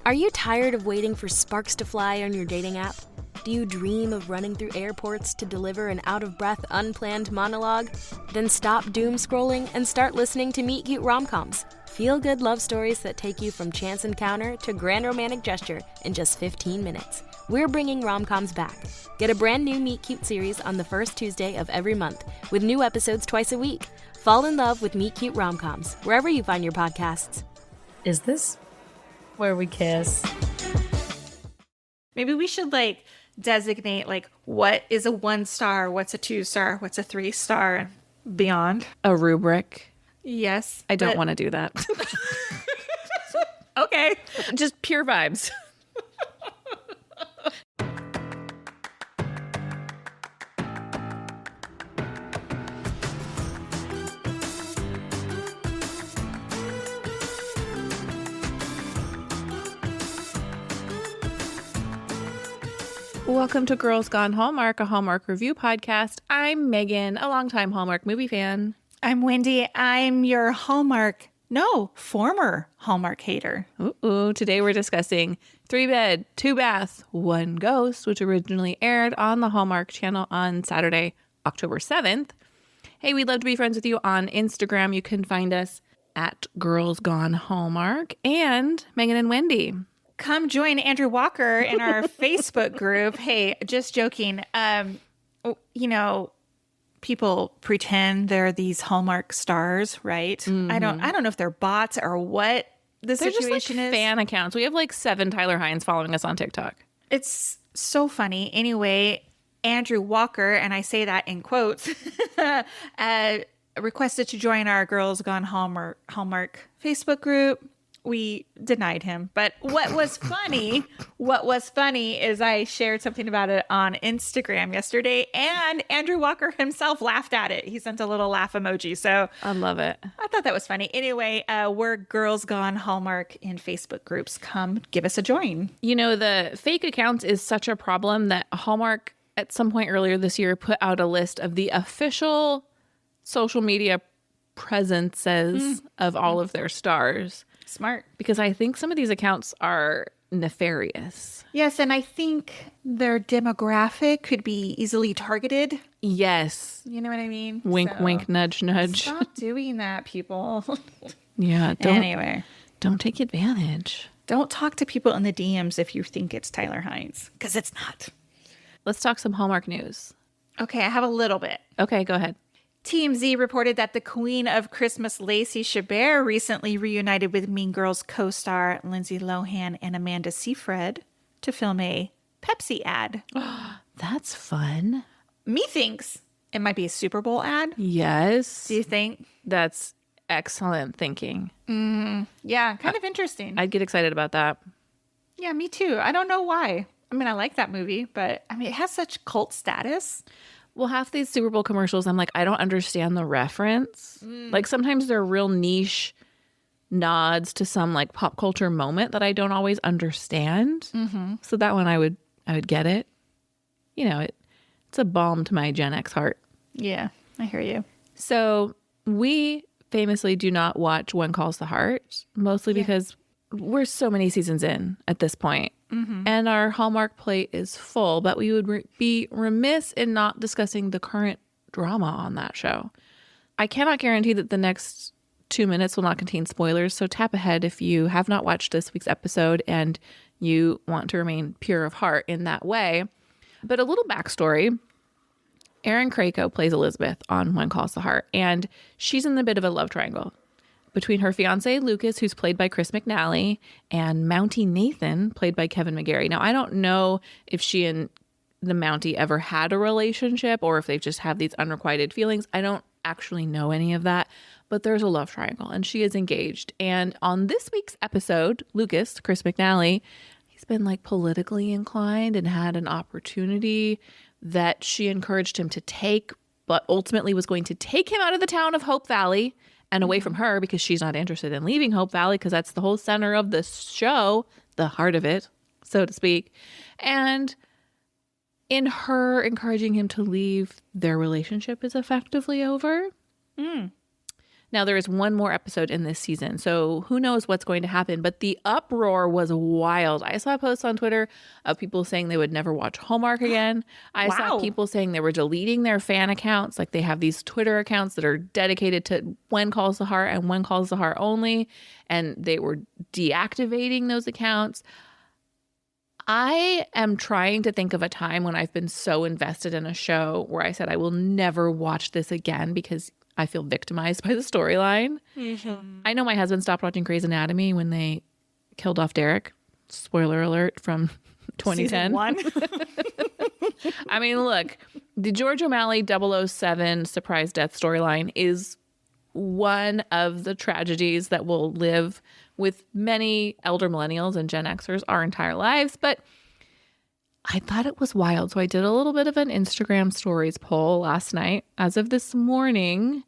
Are you tired of waiting for sparks to fly on your dating app? Do you dream of running through airports to deliver an out-of-breath, unplanned monologue? Then stop doom scrolling and start listening to Meet Cute Rom-Coms. Feel-good love stories that take you from chance encounter to grand romantic gesture in just 15 minutes. We're bringing rom-coms back. Get a brand new Meet Cute series on the first Tuesday of every month, with new episodes twice a week. Fall in love with Meet Cute Rom-Coms, wherever you find your podcasts. Is this where we kiss? Maybe we should designate what is a 1-star, what's a 2-star, what's a 3-star, and beyond. A rubric. Yes. I don't want to do that. Okay. Just pure vibes. Welcome to Girls Gone Hallmark, a Hallmark review podcast. I'm Megan, a longtime Hallmark movie fan. I'm Wendy. I'm your former Hallmark hater. Ooh, today we're discussing 3-Bed, 2-Bath, 1 Ghost, which originally aired on the Hallmark Channel on Saturday, October 7th. Hey, we'd love to be friends with you on Instagram. You can find us at Girls Gone Hallmark and Megan and Wendy. Come join Andrew Walker in our Facebook group. Hey, just joking. People pretend they're these Hallmark stars, right? Mm-hmm. I don't know if they're bots or what the situation just is. Fan accounts. We have 7 Tyler Hines following us on TikTok. It's so funny. Anyway, Andrew Walker, and I say that in quotes, requested to join our Girls Gone Hallmark Facebook group. We denied him. But what was funny is I shared something about it on Instagram yesterday, and Andrew Walker himself laughed at it. He sent a little laugh emoji. So I love it. I thought that was funny. Anyway, we're Girls Gone Hallmark in Facebook groups. Come give us a join. The fake accounts is such a problem that Hallmark at some point earlier this year put out a list of the official social media presences of all of their stars. Smart. Because I think some of these accounts are nefarious. Yes, and I think their demographic could be easily targeted. Yes. You know what I mean? Wink, wink, nudge, nudge. Stop doing that, people. Yeah. Anyway. Don't take advantage. Don't talk to people in the DMs if you think it's Tyler Hines, because it's not. Let's talk some Hallmark news. Okay, I have a little bit. Okay, go ahead. TMZ reported that the Queen of Christmas, Lacey Chabert, recently reunited with Mean Girls co-star Lindsay Lohan and Amanda Seyfried to film a Pepsi ad. That's fun. Methinks it might be a Super Bowl ad. Yes. Do you think? That's excellent thinking. Yeah, kind of interesting. I'd get excited about that. Yeah, me too. I don't know why. I mean, I like that movie, but it has such cult status. Well, half these Super Bowl commercials, I'm like, I don't understand the reference. Sometimes they're real niche nods to some pop culture moment that I don't always understand. Mm-hmm. So that one I would get it. It's a balm to my Gen X heart. Yeah, I hear you. So we famously do not watch One Calls the Heart, mostly because we're so many seasons in at this point. Mm-hmm. And our Hallmark plate is full, but we would be remiss in not discussing the current drama on that show. I cannot guarantee that the next 2 minutes will not contain spoilers, so tap ahead if you have not watched this week's episode and you want to remain pure of heart in that way. But a little backstory. Erin Krakow plays Elizabeth on One Calls the Heart, and she's in a bit of a love triangle between her fiance, Lucas, who's played by Chris McNally, and Mountie Nathan, played by Kevin McGarry. Now, I don't know if she and the Mountie ever had a relationship or if they've just had these unrequited feelings. I don't actually know any of that, but there's a love triangle, and she is engaged. And on this week's episode, Lucas, Chris McNally, he's been politically inclined and had an opportunity that she encouraged him to take, but ultimately was going to take him out of the town of Hope Valley and away from her because she's not interested in leaving Hope Valley because that's the whole center of the show, the heart of it, so to speak. And in her encouraging him to leave, their relationship is effectively over. Now, there is one more episode in this season, so who knows what's going to happen, but the uproar was wild. I saw posts on Twitter of people saying they would never watch Hallmark again. I saw people saying they were deleting their fan accounts. Like, they have these Twitter accounts that are dedicated to When Calls the Heart and When Calls the Heart only, and they were deactivating those accounts. I am trying to think of a time when I've been so invested in a show where I said I will never watch this again because I feel victimized by the storyline. Mm-hmm. I know my husband stopped watching Grey's Anatomy when they killed off Derek. Spoiler alert from 2010. Season 1. I mean, look, the George O'Malley 007 surprise death storyline is one of the tragedies that will live with many elder millennials and Gen Xers our entire lives. But I thought it was wild. So I did a little bit of an Instagram stories poll last night. As of this morning,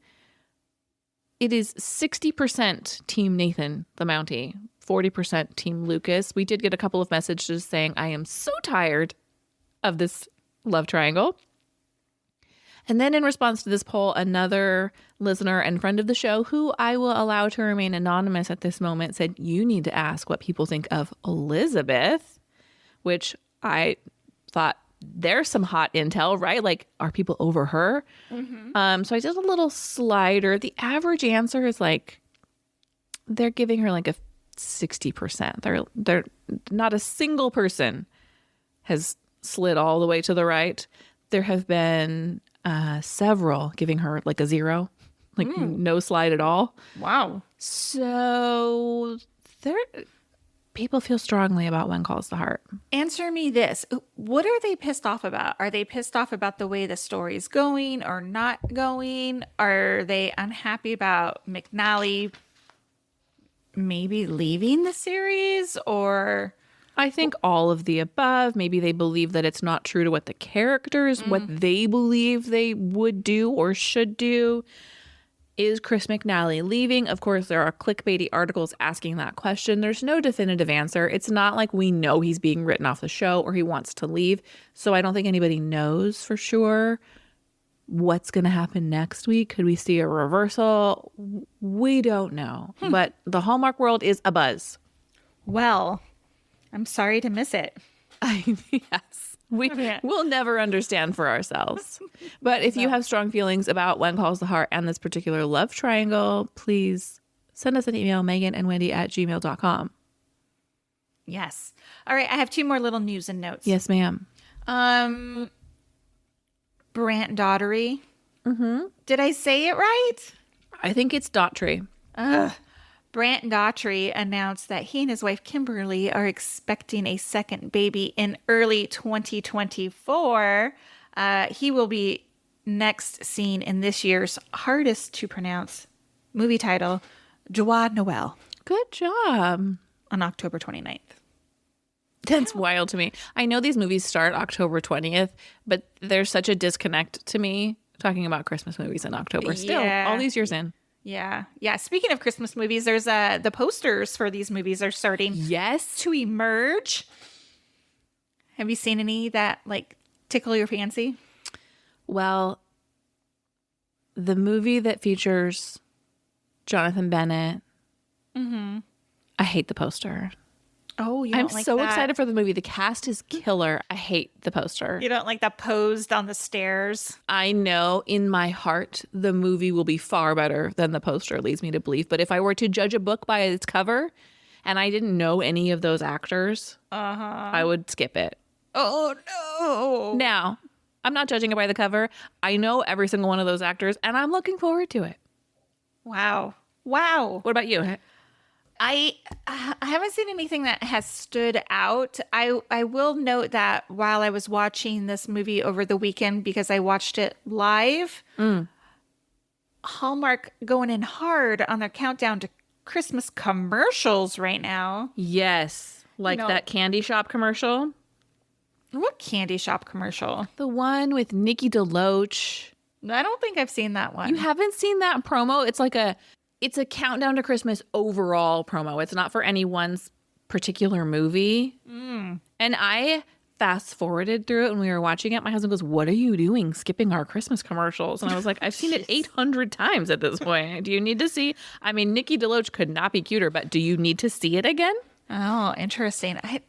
it is 60% Team Nathan, the Mountie, 40% Team Lucas. We did get a couple of messages saying, I am so tired of this love triangle. And then in response to this poll, another listener and friend of the show, who I will allow to remain anonymous at this moment, said, you need to ask what people think of Elizabeth, which I thought there's some hot intel, right? Like, are people over her? Mm-hmm. So I did a little slider. The average answer is like, they're giving her like a 60%. They're not a single person has slid all the way to the right. There have been several giving her like a 0, like no slide at all. Wow. So people feel strongly about When Calls the Heart. Answer me this. What are they pissed off about? Are they pissed off about the way the story's going or not going? Are they unhappy about McNally maybe leaving the series? Or I think all of the above. Maybe they believe that it's not true to what the characters, what they believe they would do or should do. Is Chris McNally leaving? Of course, there are clickbaity articles asking that question. There's no definitive answer. It's not like we know he's being written off the show or he wants to leave. So I don't think anybody knows for sure what's going to happen next week. Could we see a reversal? We don't know. But the Hallmark world is abuzz. Well, I'm sorry to miss it. Yes. We'll never understand for ourselves. But if you have strong feelings about When Calls the Heart and this particular love triangle, please send us an email, meganandwendy@gmail.com. Yes. All right. I have 2 more little news and notes. Yes, ma'am. Brant Daughtery. Mm-hmm. Did I say it right? I think it's Daughtry. Brant Daughtry announced that he and his wife Kimberly are expecting a second baby in early 2024. He will be next seen in this year's hardest to pronounce movie title, Joie Noël. Good job. On October 29th. That's wild to me. I know these movies start October 20th, but there's such a disconnect to me talking about Christmas movies in October still, all these years in. Yeah. Yeah. Speaking of Christmas movies, there's the posters for these movies are starting to emerge. Have you seen any that like tickle your fancy? Well, the movie that features Jonathan Bennett, I hate the poster. Oh, you don't I'm like so that? excited for the movie. The cast is killer. I hate the poster. You don't like that posed on the stairs? I know in my heart the movie will be far better than the poster leads me to believe. But if I were to judge a book by its cover and I didn't know any of those actors, I would skip it. Oh, no. Now, I'm not judging it by the cover. I know every single one of those actors and I'm looking forward to it. Wow. What about you? I haven't seen anything that has stood out. I will note that while I was watching this movie over the weekend, because I watched it live, Hallmark going in hard on their countdown to Christmas commercials right now. Yes. Like that candy shop commercial. What candy shop commercial? The one with Nikki DeLoach. I don't think I've seen that one. You haven't seen that promo? It's a countdown to Christmas overall promo. It's not for any one particular movie. And I fast forwarded through it when we were watching it. My husband goes, "What are you doing skipping our Christmas commercials?" And I was like, "I've seen it 800 times at this point. Do you need to see?" I mean, Nikki DeLoach could not be cuter, but do you need to see it again? Oh, interesting. I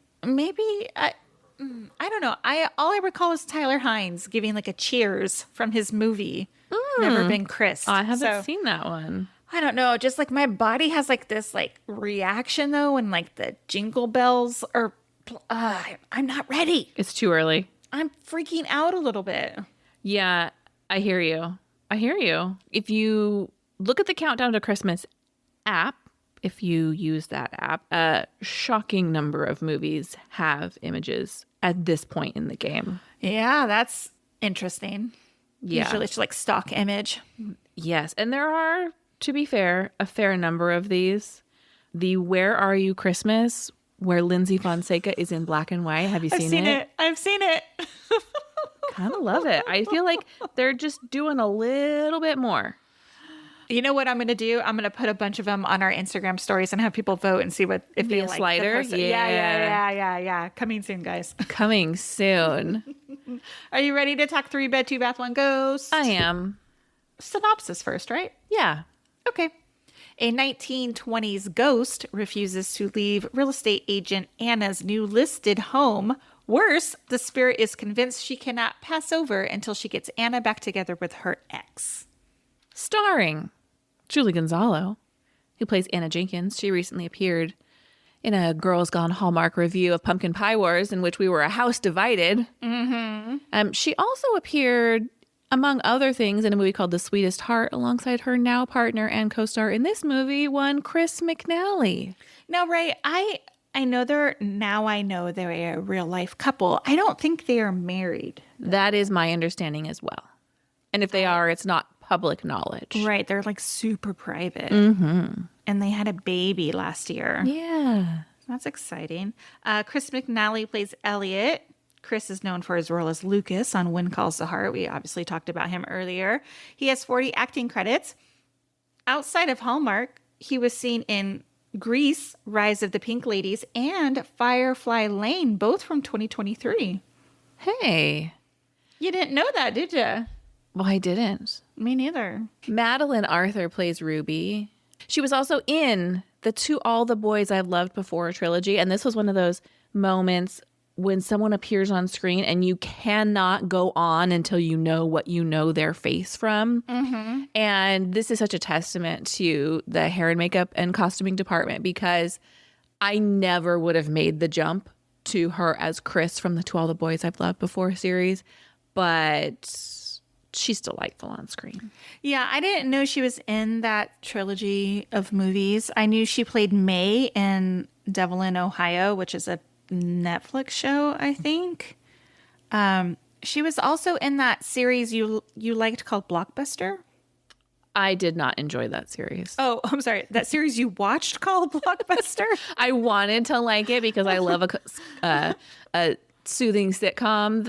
don't know. All I recall is Tyler Hines giving like a cheers from his movie. Never Been Kissed. I haven't seen that one. I don't know. Just like my body has like this like reaction though, when like the jingle bells are. I'm not ready. It's too early. I'm freaking out a little bit. Yeah, I hear you. If you look at the Countdown to Christmas app, if you use that app, a shocking number of movies have images at this point in the game. Yeah, that's interesting. Yeah. Usually it's like stock image. Yes, and there are, to be fair, a fair number of these. The Where Are You Christmas, where Lindsay Fonseca is in black and white. Have you seen it? I've seen it. Kind of love it. I feel like they're just doing a little bit more. You know what I'm going to do? I'm going to put a bunch of them on our Instagram stories and have people vote and see what if they like slider. The person. Yeah. Coming soon, guys. Coming soon. Are you ready to talk 3 bed, 2 bath, 1 ghost? I am. Synopsis first, right? Yeah. Okay. A 1920s ghost refuses to leave real estate agent Anna's new listed home. Worse, the spirit is convinced she cannot pass over until she gets Anna back together with her ex. Starring Julie Gonzalo, who plays Anna Jenkins. She recently appeared in a Girls Gone Hallmark review of Pumpkin Pie Wars, in which we were a house divided. Mm-hmm. She also appeared, among other things, in a movie called The Sweetest Heart, alongside her now partner and co-star in this movie, one Chris McNally. Now, Ray, I know they're a real life couple. I don't think they are married. That is my understanding as well. And if they are, it's not public knowledge. Right. They're like super private. Mm-hmm. And they had a baby last year. Yeah. That's exciting. Chris McNally plays Elliot. Chris is known for his role as Lucas on When Calls the Heart. We obviously talked about him earlier. He has 40 acting credits. Outside of Hallmark, he was seen in Grease, Rise of the Pink Ladies, and Firefly Lane, both from 2023. Hey. You didn't know that, did you? Well, I didn't. Me neither. Madeleine Arthur plays Ruby. She was also in the To All the Boys I've Loved Before trilogy. And this was one of those moments when someone appears on screen and you cannot go on until you know what you know their face from. Mm-hmm. And this is such a testament to the hair and makeup and costuming department, because I never would have made the jump to her as Chris from the To All the Boys I've Loved Before series. But she's delightful on screen. Yeah, I didn't know she was in that trilogy of movies. I knew she played May in Devil in Ohio, which is a Netflix show, I think. She was also in that series you liked called Blockbuster. I did not enjoy that series. Oh, I'm sorry. That series you watched called Blockbuster? I wanted to like it because I love a soothing sitcom.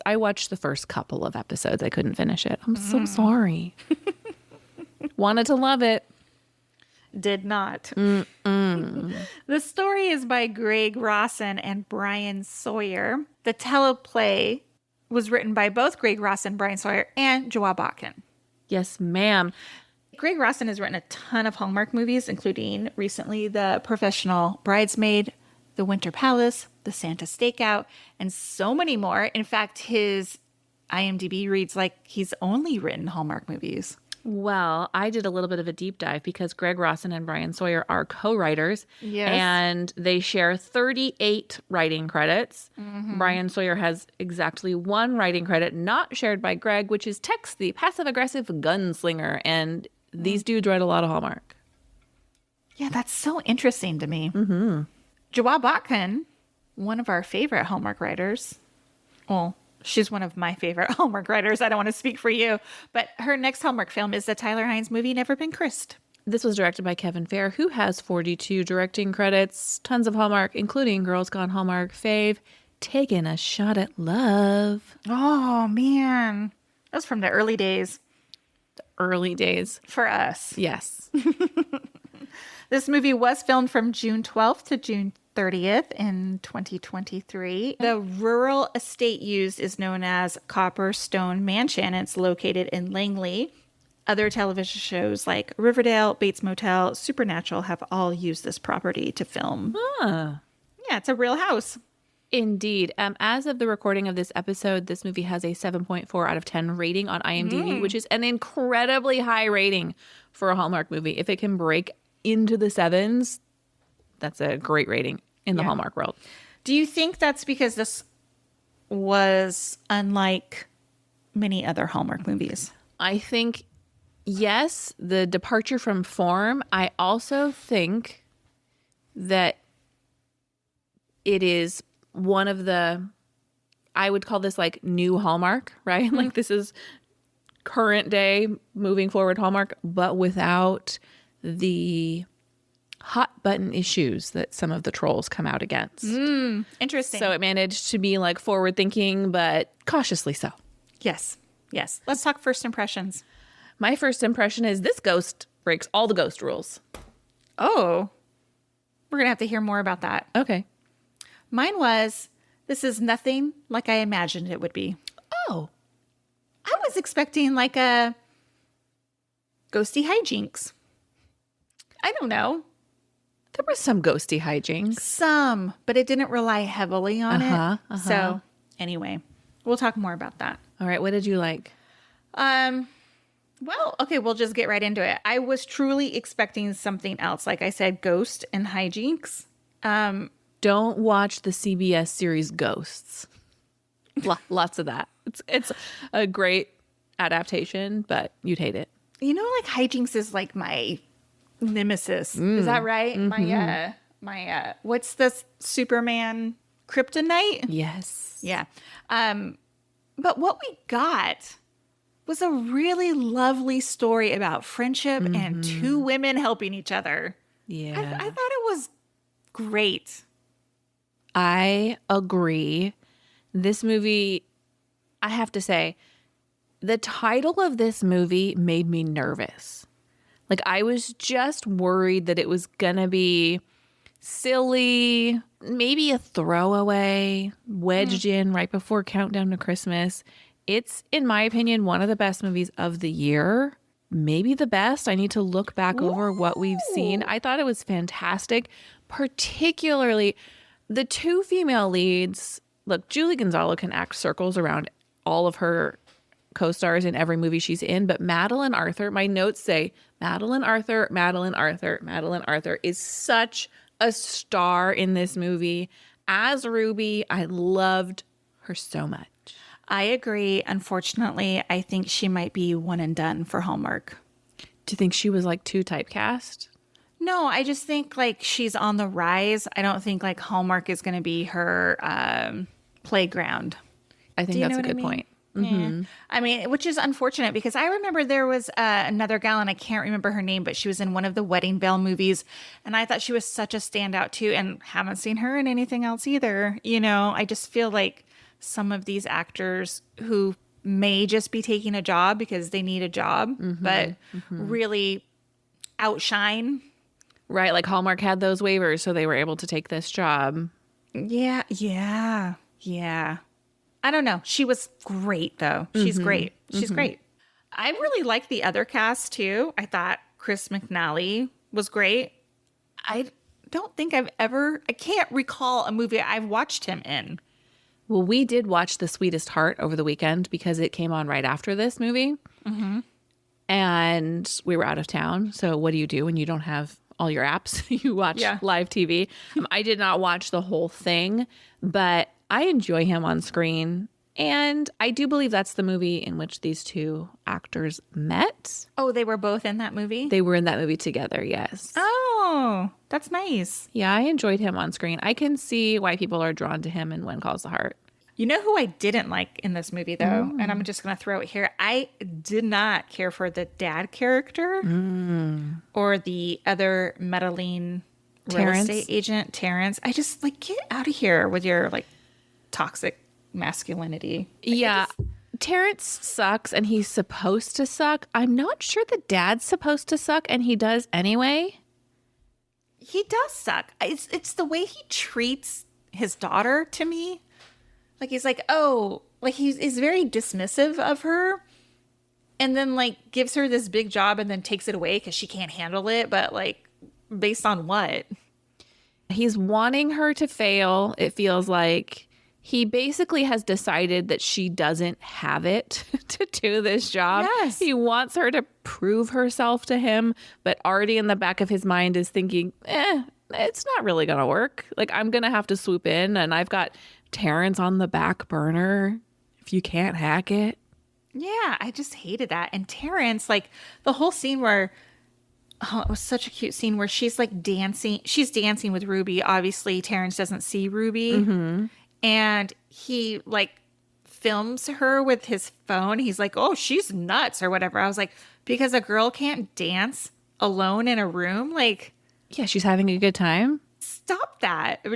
I watched the first couple of episodes. I couldn't finish it. I'm so sorry. Wanted to love it. Did not. The story is by Greg Rossin and Brian Sawyer. The teleplay was written by both Greg Rossin, Brian Sawyer, and Joa Botkin. Yes, ma'am. Greg Rossin has written a ton of Hallmark movies, including recently The Professional Bridesmaid, The Winter Palace, The Santa Stakeout, and so many more. In fact, his IMDb reads like he's only written Hallmark movies. Well, I did a little bit of a deep dive because Greg Rossin and Brian Sawyer are co-writers. Yes. And they share 38 writing credits. Mm-hmm. Brian Sawyer has exactly 1 writing credit not shared by Greg, which is Tex, the passive-aggressive gunslinger. And these dudes write a lot of Hallmark. Yeah, that's so interesting to me. Mm-hmm. Joa Botkin, one of our favorite Hallmark writers. Well, she's one of my favorite Hallmark writers. I don't want to speak for you. But her next Hallmark film is the Tyler Hines movie, Never Been Kissed. This was directed by Kevin Fair, who has 42 directing credits, tons of Hallmark, including Girls Gone Hallmark, fave, Taking a Shot at Love. Oh, man. That was from the early days. The early days. For us. Yes. This movie was filmed from June 12th to June 30th in 2023. The rural estate used is known as Copperstone Mansion. It's located in Langley. Other television shows like Riverdale, Bates Motel, Supernatural have all used this property to film. Huh. Yeah, it's a real house. Indeed. As of the recording of this episode, this movie has a 7.4 out of 10 rating on IMDb, which is an incredibly high rating for a Hallmark movie. If it can break into the sevens, that's a great rating in the Hallmark world. Do you think that's because this was unlike many other Hallmark movies? I think, yes, the departure from form. I also think that it is one of the, I would call this like new Hallmark, right? Like this is current day, moving forward Hallmark, but without the hot button issues that some of the trolls come out against. Interesting. So it managed to be like forward thinking, but cautiously so. Yes. Let's talk first impressions. My first impression is this ghost breaks all the ghost rules. Oh, we're going to have to hear more about that. Okay. Mine was, this is nothing like I imagined it would be. Oh. I was expecting like a ghosty hijinks. I don't know. There was some ghosty hijinks. Some, but it didn't rely heavily on it. So anyway, we'll talk more about that. All right. What did you like? Well, okay, we'll just get right into it. I was truly expecting something else. Like I said, ghost and hijinks. Don't watch the CBS series Ghosts. Lots of that. It's a great adaptation, but you'd hate it. You know, like hijinks is like my nemesis. Is that right? My what's this Superman kryptonite? Yes. Yeah. But what we got was a really lovely story about friendship and two women helping each other. Yeah. I thought it was great. I agree. This movie, I have to say, the title of this movie made me nervous. Like, I was just worried that it was going to be silly, maybe a throwaway, wedged in right before Countdown to Christmas. It's, in my opinion, one of the best movies of the year. Maybe the best. I need to look back over what we've seen. I thought it was fantastic, particularly the two female leads. Look, Julie Gonzalo can act circles around all of her co-stars in every movie she's in, but Madeleine Arthur, my notes say Madeleine Arthur is such a star in this movie. As Ruby, I loved her so much. I agree. Unfortunately, I think she might be one and done for Hallmark. Do you think she was like too typecast? No, I just think like she's on the rise. I don't think like Hallmark is going to be her playground. I think that's a good point. Yeah. I mean, which is unfortunate because I remember there was another gal, and I can't remember her name, but she was in one of the Wedding Bell movies, and I thought she was such a standout too, and haven't seen her in anything else either. You know, I just feel like some of these actors who may just be taking a job because they need a job, but really outshine. Right, like Hallmark had those waivers, so they were able to take this job. Yeah. I don't know. She was great, though. She's great. She's great. I really liked the other cast, too. I thought Chris McNally was great. I don't think I can't recall a movie I've watched him in. Well, we did watch The Sweetest Heart over the weekend because it came on right after this movie. And we were out of town. So what do you do when you don't have all your apps? You watch live TV. I did not watch the whole thing, but I enjoy him on screen. And I do believe that's the movie in which these two actors met. Oh, they were both in that movie? They were in that movie together, yes. Oh, that's nice. Yeah, I enjoyed him on screen. I can see why people are drawn to him in When Calls the Heart. You know who I didn't like in this movie, though? And I'm just going to throw it here. I did not care for the dad character or the other Madeleine real estate agent, Terrence. I just, like, get out of here with your, like, toxic masculinity. Yeah. Terrence sucks and he's supposed to suck. I'm not sure the dad's supposed to suck and he does anyway. he does suck. It's the way he treats his daughter to me. Like, he's like, oh, like he's very dismissive of her, and then like gives her this big job and then takes it away because she can't handle it. But like, based on what? He's wanting her to fail. It feels like he basically has decided that she doesn't have it to do this job. Yes. He wants her to prove herself to him, but already in the back of his mind is thinking, it's not really going to work. Like, I'm going to have to swoop in, and I've got Terrence on the back burner if you can't hack it. Yeah, I just hated that. And Terrence, like the whole scene where, oh, it was such a cute scene where she's like dancing. She's dancing with Ruby. Obviously, Terrence doesn't see Ruby. Mm-hmm. And he like films her with his phone. He's like, oh, she's nuts or whatever. I was like, because a girl can't dance alone in a room? Like, yeah, she's having a good time. Stop that.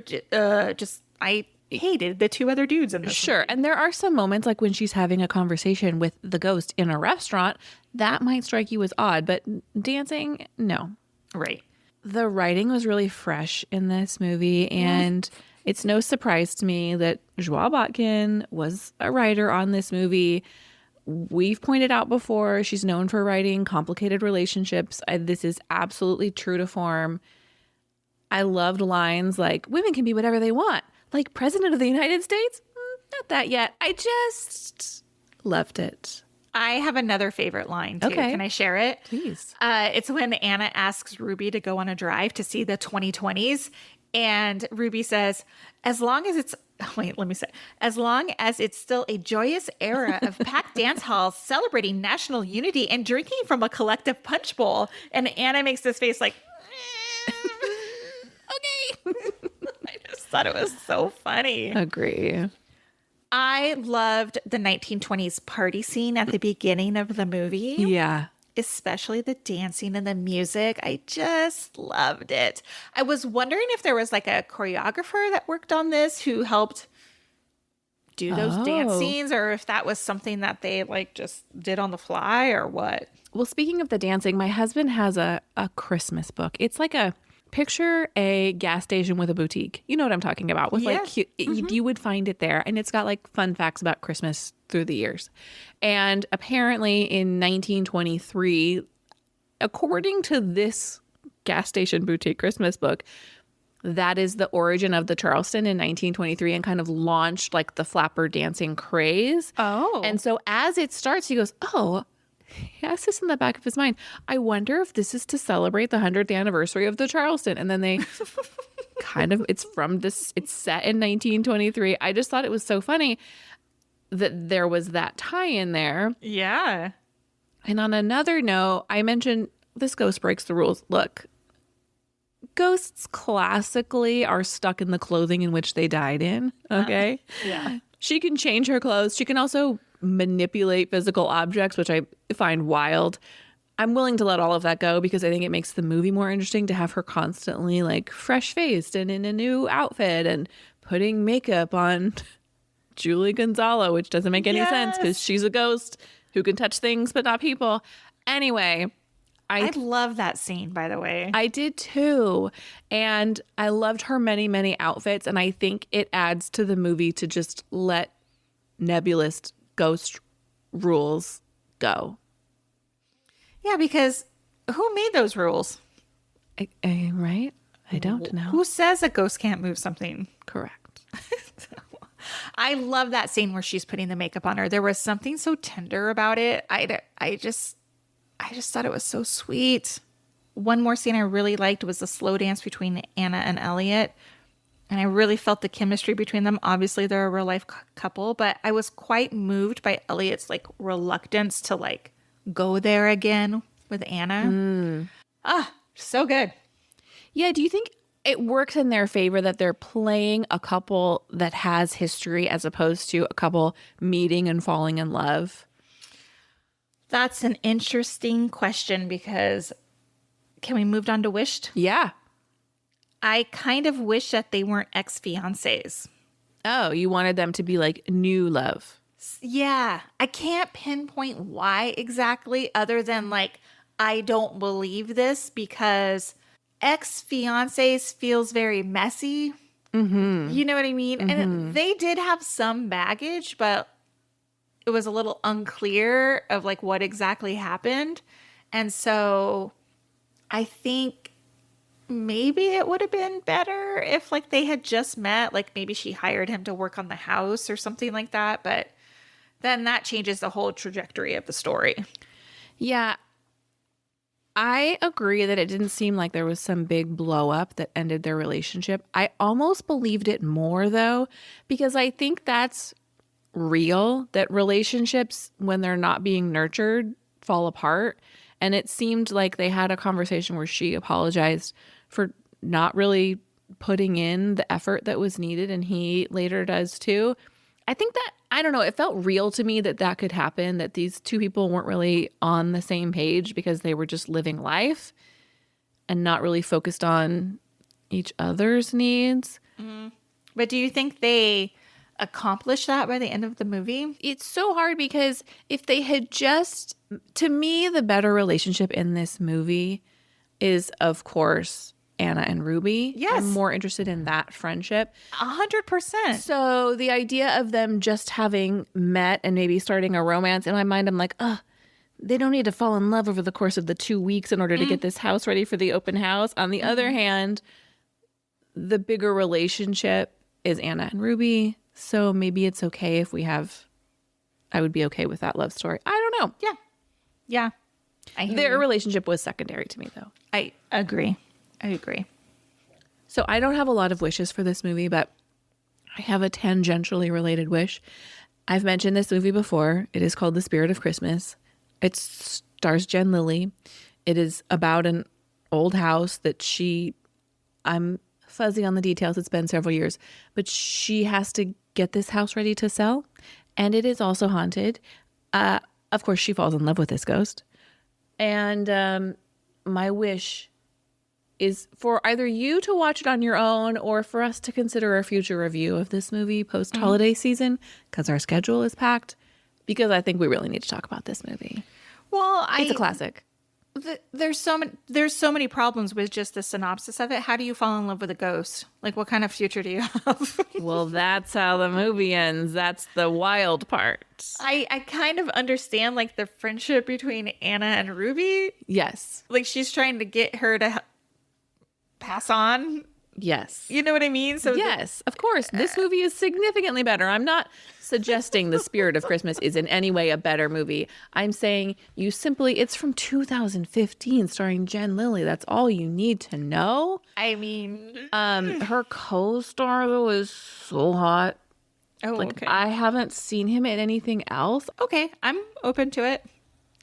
I hated the two other dudes in this Sure. movie. And there are some moments like when she's having a conversation with the ghost in a restaurant that might strike you as odd, but dancing, no. Right. The writing was really fresh in this movie, and it's no surprise to me that Joie Botkin was a writer on this movie. We've pointed out before, she's known for writing complicated relationships. This is absolutely true to form. I loved lines like, women can be whatever they want. Like President of the United States? Not that yet. I just loved it. I have another favorite line, too. Okay. Can I share it? Please. It's when Anna asks Ruby to go on a drive to see the 2020s. And Ruby says, as long as it's still a joyous era of packed dance halls celebrating national unity and drinking from a collective punch bowl. And Anna makes this face like, okay. I just thought it was so funny. Agree. I loved the 1920s party scene at the beginning of the movie. Yeah. Especially the dancing and the music. I just loved it. I was wondering if there was like a choreographer that worked on this who helped do those dance scenes, or if that was something that they like just did on the fly or what. Well, speaking of the dancing, my husband has a Christmas book. It's like picture a gas station with a boutique. You know what I'm talking about. With Yes. like, you would find it there. And it's got like fun facts about Christmas through the years. And apparently in 1923, according to this gas station boutique Christmas book, that is the origin of the Charleston in 1923 and kind of launched like the flapper dancing craze. Oh. And so as it starts, he goes, oh, he has this in the back of his mind. I wonder if this is to celebrate the 100th anniversary of the Charleston. And then they it's set in 1923. I just thought it was so funny that there was that tie in there. Yeah. And on another note, I mentioned this ghost breaks the rules. Look, ghosts classically are stuck in the clothing in which they died in. Okay. Yeah. She can change her clothes. She can also manipulate physical objects, which I find wild. I'm willing to let all of that go because I think it makes the movie more interesting to have her constantly like fresh faced and in a new outfit and putting makeup on Julie Gonzalo, which doesn't make any sense because she's a ghost who can touch things but not people. Anyway, I love that scene, by the way. I did too. And I loved her many, many outfits. And I think it adds to the movie to just let nebulous ghost rules go. Yeah, because who made those rules? Right? I don't know. Who says a ghost can't move something? Correct. I love that scene where she's putting the makeup on her. There was something so tender about it. I just thought it was so sweet. One more scene I really liked was the slow dance between Anna and Elliot. And I really felt the chemistry between them. Obviously, they're a real life couple, but I was quite moved by Elliot's like reluctance to like go there again with Anna. So good. Yeah. Do you think it works in their favor that they're playing a couple that has history as opposed to a couple meeting and falling in love? That's an interesting question because can we move on to Wished? Yeah. I kind of wish that they weren't ex-fiancés. Oh, you wanted them to be like new love. Yeah. I can't pinpoint why exactly other than like, I don't believe this because ex-fiancés feels very messy. Mm-hmm. You know what I mean? And they did have some baggage, but it was a little unclear of like what exactly happened. And so I think maybe it would have been better if like they had just met, like maybe she hired him to work on the house or something like that. But then that changes the whole trajectory of the story. Yeah. I agree that it didn't seem like there was some big blow up that ended their relationship. I almost believed it more though, because I think that's real, that relationships, when they're not being nurtured, fall apart. And it seemed like they had a conversation where she apologized for not really putting in the effort that was needed, and he later does too. I think that, I don't know, it felt real to me that that could happen, that these two people weren't really on the same page because they were just living life and not really focused on each other's needs. But do you think they accomplished that by the end of the movie? It's so hard because if they had just, to me, the better relationship in this movie is, of course, Anna and Ruby. Yes. I'm more interested in that friendship. 100%. So the idea of them just having met and maybe starting a romance, in my mind, I'm like, they don't need to fall in love over the course of the 2 weeks in order to get this house ready for the open house. On the other hand, the bigger relationship is Anna and Ruby. So maybe it's okay if we have, I would be okay with that love story. I don't know. Yeah. Yeah. I hear Their you. relationship was secondary to me, though. I agree. I agree. So I don't have a lot of wishes for this movie, but I have a tangentially related wish. I've mentioned this movie before. It is called The Spirit of Christmas. It stars Jen Lilly. It is about an old house that I'm fuzzy on the details. It's been several years, but she has to get this house ready to sell. And it is also haunted. Of course, she falls in love with this ghost. And my wish is for either you to watch it on your own or for us to consider a future review of this movie post-holiday season, because our schedule is packed, because I think we really need to talk about this movie. Well, It's a classic. There's so many problems with just the synopsis of it. How do you fall in love with a ghost? Like, what kind of future do you have? Well, that's how the movie ends. That's the wild part. I kind of understand like the friendship between Anna and Ruby. Yes. Like, she's trying to get her to pass on. Yes. You know what I mean? So yes, of course. This movie is significantly better. I'm not suggesting The Spirit of Christmas is in any way a better movie. I'm saying it's from 2015 starring Jen Lilly. That's all you need to know. I mean, Her co-star though is so hot. oh, Like okay. I haven't seen him in anything else. Okay, I'm open to it.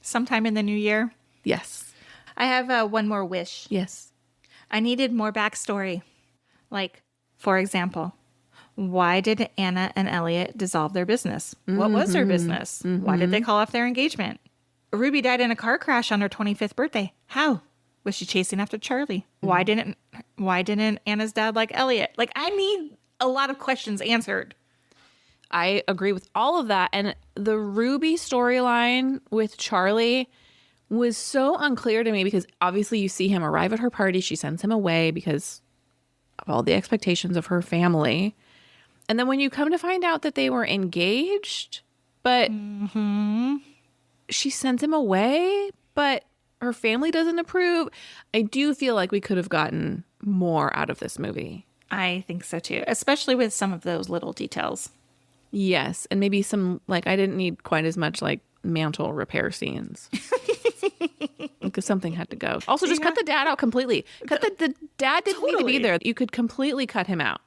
Sometime in the new year. Yes. I have one more wish. Yes. I needed more backstory. Like, for example, why did Anna and Elliot dissolve their business? What was their business? Why did they call off their engagement? Ruby died in a car crash on her 25th birthday. How? Was she chasing after Charlie? Why didn't Anna's dad like Elliot? Like, I need a lot of questions answered. I agree with all of that. And the Ruby storyline with Charlie was so unclear to me because obviously you see him arrive at her party. She sends him away because of all the expectations of her family. And then when you come to find out that they were engaged, but she sends him away, but her family doesn't approve. I do feel like we could have gotten more out of this movie. I think so too, especially with some of those little details. Yes. And maybe some, like, I didn't need quite as much like mantle repair scenes. Because something had to go. Also, just cut the dad out completely. Cut the dad didn't need to be there. You could completely cut him out.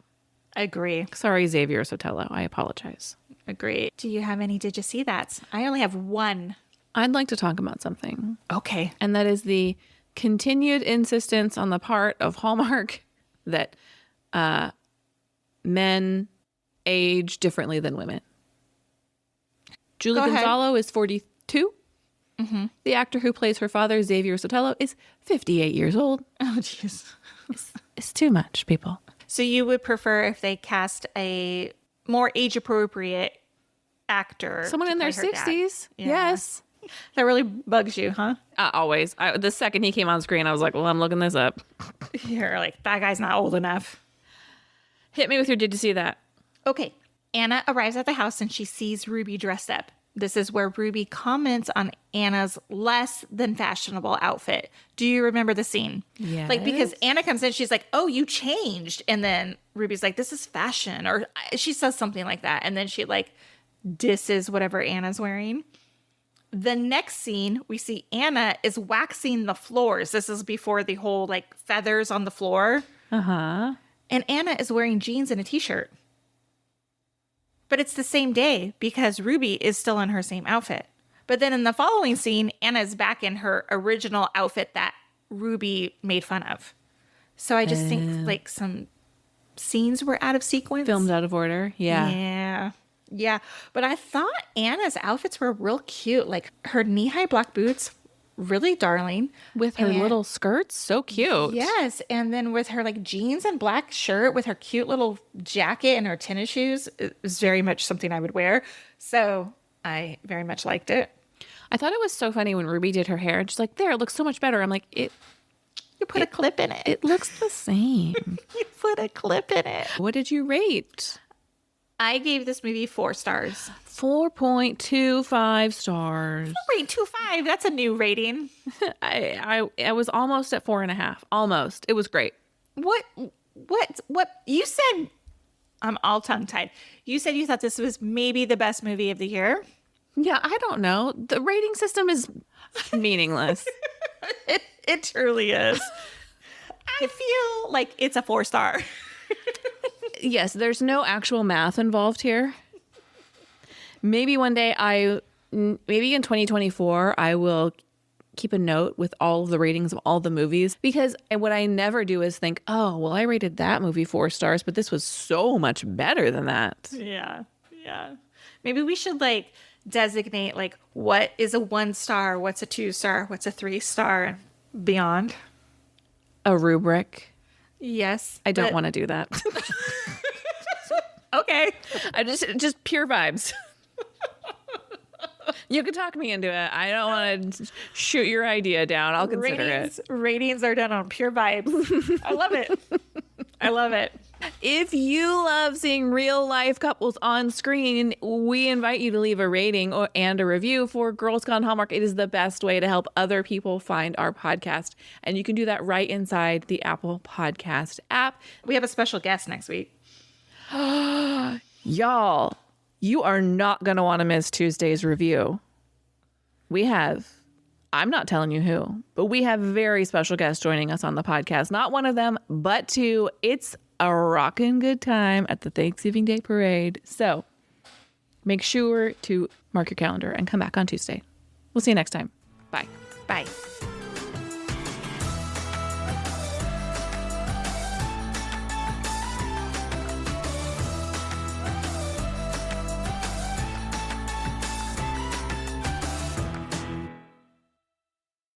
Agree. Sorry, Xavier Sotelo. I apologize. Agree. Do you have any did you see that? I only have one. I'd like to talk about something. Okay. And that is the continued insistence on the part of Hallmark that men age differently than women. Julie Go ahead. Gonzalo is 42. The actor who plays her father, Xavier Sotelo, is 58 years old. Oh, jeez. It's too much, people. So you would prefer if they cast a more age-appropriate actor. Someone to in their play her dad? 60s? Yeah. Yes. That really bugs you, huh? Always. The second he came on screen, I was like, well, I'm looking this up. You're like, that guy's not old enough. Hit me with your did you see that? Okay. Anna arrives at the house and she sees Ruby dressed up. This is where Ruby comments on Anna's less than fashionable outfit. Do you remember the scene? Yes. Like, because Anna comes in, she's like, oh, you changed. And then Ruby's like, this is fashion. Or she says something like that. And then she like disses whatever Anna's wearing. The next scene, we see Anna is waxing the floors. This is before the whole like feathers on the floor. Uh-huh. And Anna is wearing jeans and a t-shirt. But it's the same day because Ruby is still in her same outfit. But then in the following scene, Anna is back in her original outfit that Ruby made fun of. So I just think like some scenes were out of sequence. Filmed out of order. Yeah. Yeah. But I thought Anna's outfits were real cute. Like her knee-high black boots, really darling. With her little skirts, so cute. Yes. And then with her like jeans and black shirt with her cute little jacket and her tennis shoes, it was very much something I would wear. So I very much liked it. I thought it was so funny when Ruby did her hair. And she's like, there, it looks so much better. I'm like, You put a clip in it. it looks the same. You put a clip in it. What did you rate? I gave this movie 4 stars. 4.25 stars. 4.25. That's a new rating. I was almost at 4.5. Almost. It was great. What you said? I'm all tongue tied. You said you thought this was maybe the best movie of the year. Yeah, I don't know. The rating system is meaningless. It truly is. I feel like it's a 4-star. Yes, there's no actual math involved here. Maybe one day maybe in 2024, I will keep a note with all of the ratings of all the movies, because what I never do is think, oh, well, I rated that movie 4 stars, but this was so much better than that. Yeah. Maybe we should like designate like what is a 1-star, what's a 2-star, what's a 3-star, and beyond. A rubric. Yes. I don't want to do that. Okay. I just pure vibes. You can talk me into it. I don't want to shoot your idea down. I'll consider it. Ratings are done on pure vibes. I love it. I love it. If you love seeing real life couples on screen, we invite you to leave a rating and a review for Girls Gone Hallmark. It is the best way to help other people find our podcast. And you can do that right inside the Apple Podcast app. We have a special guest next week. Y'all, you are not going to want to miss Tuesday's review. I'm not telling you who, but we have very special guests joining us on the podcast. Not one of them, but 2. It's a rockin' good time at the Thanksgiving Day Parade. So make sure to mark your calendar and come back on Tuesday. We'll see you next time. Bye. Bye.